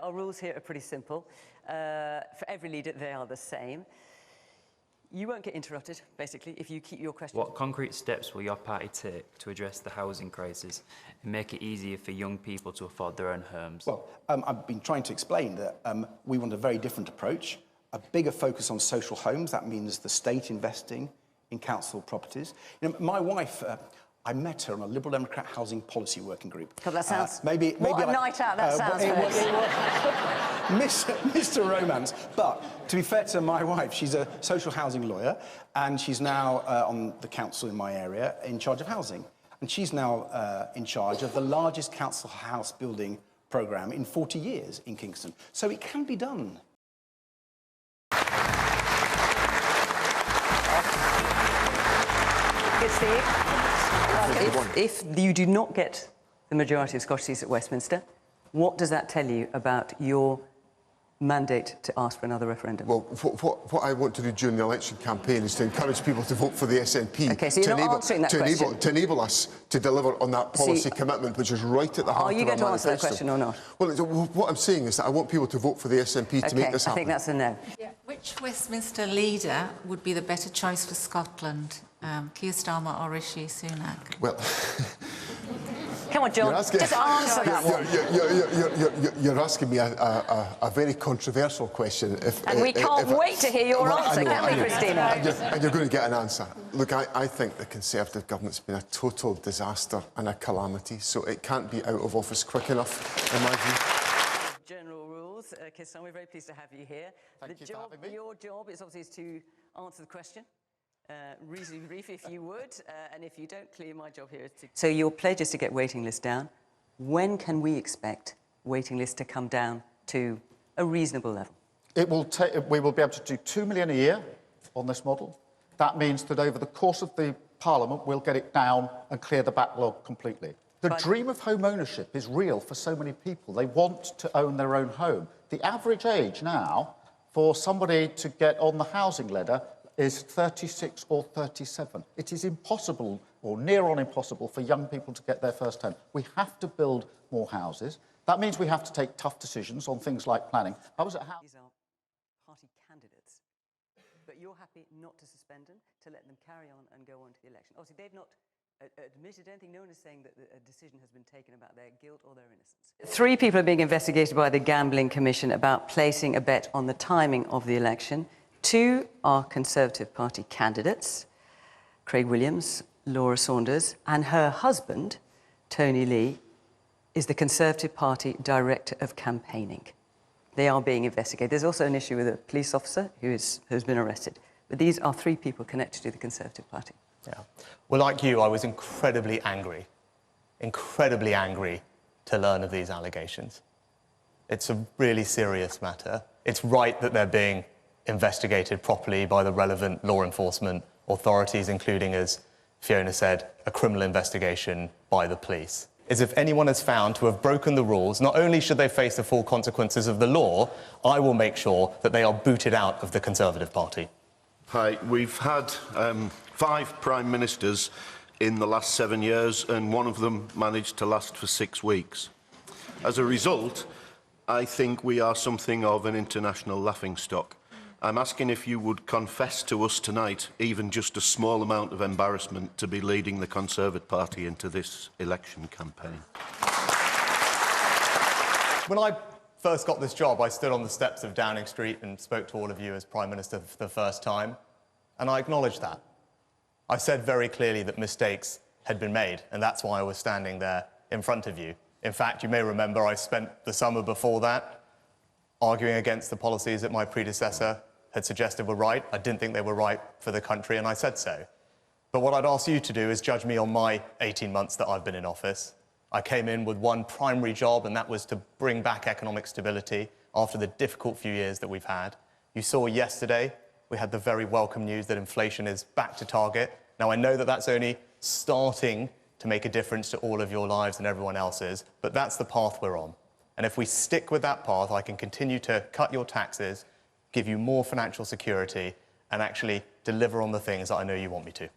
our rules here are pretty simple. For every leader, they are the same. You won't get interrupted, basically, if you keep your question. What concrete steps will your party take to address the housing crisis and make it easier for young people to afford their own homes? Well, I've been trying to explain that we want a very different approach, a bigger focus on social homes. That means the state investing in council properties. You know, my wife, I met her on a Liberal Democrat housing policy working group. God, that sounds... maybe what a night out that sounds, Mr. Romance. But to be fair to my wife, she's a social housing lawyer, and she's now on the council in my area in charge of housing. And she's now in charge of the largest council house building programme in 40 years in Kingston. So it can be done. Good, Steve. If you do not get the majority of Scottish seats at Westminster, what does that tell you about your mandate to ask for another referendum? Well, what I want to do during the election campaign is to encourage people to vote for the SNP. OK, so you're not answering that question. To enable us to deliver on that policy commitment, which is right at the heart of our manifesto. Are you going to answer that question or not? Well, what I'm saying is that I want people to vote for the SNP to make this happen. I think that's a no. Yeah. Which Westminster leader would be the better choice for Scotland, Keir Starmer or Rishi Sunak? Well... Come on, John, just answer that one. You're asking me a very controversial question. And we can't wait to hear your answer, can we, Christina? And you're going to get an answer. Look, I think the Conservative government's been a total disaster and a calamity, so it can't be out of office quick enough, in my view. General rules. Keir Starmer, we're very pleased to have you here. Thank you for having me. Your job is obviously to answer the question. Reasonably brief, if you would, and if you don't, clearly my job here is to... So your pledge is to get waiting lists down. When can we expect waiting lists to come down to a reasonable level? We will be able to do 2 million a year on this model. That means that over the course of the Parliament, we'll get it down and clear the backlog completely. The dream of home ownership is real for so many people. They want to own their own home. The average age now for somebody to get on the housing ladder is 36 or 37. It is impossible, or near on impossible, for young people to get their first home. We have to build more houses. That means we have to take tough decisions on things like planning. I was at These are party candidates, but you're happy not to suspend them, to let them carry on and go on to the election. Obviously, they've not admitted anything. No one is saying that a decision has been taken about their guilt or their innocence. 3 people are being investigated by the Gambling Commission about placing a bet on the timing of the election. 2 are Conservative Party candidates, Craig Williams, Laura Saunders, and her husband, Tony Lee, is the Conservative Party Director of Campaigning. They are being investigated. There's also an issue with a police officer who's been arrested. But these are 3 people connected to the Conservative Party. Yeah. Well, like you, I was incredibly angry to learn of these allegations. It's a really serious matter. It's right that they're being investigated properly by the relevant law enforcement authorities, including, as Fiona said, a criminal investigation by the police. Is if anyone is found to have broken the rules, not only should they face the full consequences of the law, I will make sure that they are booted out of the Conservative Party. Hi, we've had 5 Prime Ministers in the last 7 years, and one of them managed to last for 6 weeks. As a result, I think we are something of an international laughingstock. I'm asking if you would confess to us tonight, even just a small amount of embarrassment, to be leading the Conservative Party into this election campaign. When I first got this job, I stood on the steps of Downing Street and spoke to all of you as Prime Minister for the first time, and I acknowledged that. I said very clearly that mistakes had been made, and that's why I was standing there in front of you. In fact, you may remember I spent the summer before that arguing against the policies that my predecessor had suggested were right. I didn't think they were right for the country, and I said so. But what I'd ask you to do is judge me on my 18 months that I've been in office. I came in with one primary job, and that was to bring back economic stability after the difficult few years that we've had. You saw yesterday we had the very welcome news that inflation is back to target. Now, I know that that's only starting to make a difference to all of your lives and everyone else's, but that's the path we're on. And if we stick with that path, I can continue to cut your taxes, give you more financial security, and actually deliver on the things that I know you want me to.